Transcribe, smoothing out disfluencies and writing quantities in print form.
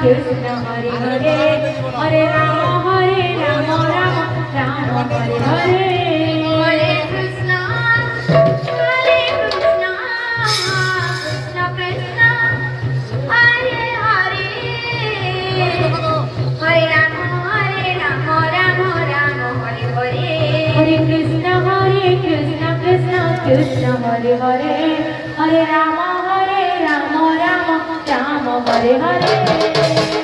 Krishna Hare Hare Hare Rama Rama Hare Hare Hare Krishna Krishna Krishna Hare Hare Hare Rama Rama Hare Hare Hare Krishna Krishna Krishna Hare Hare Hare Rama Rama Hare Hare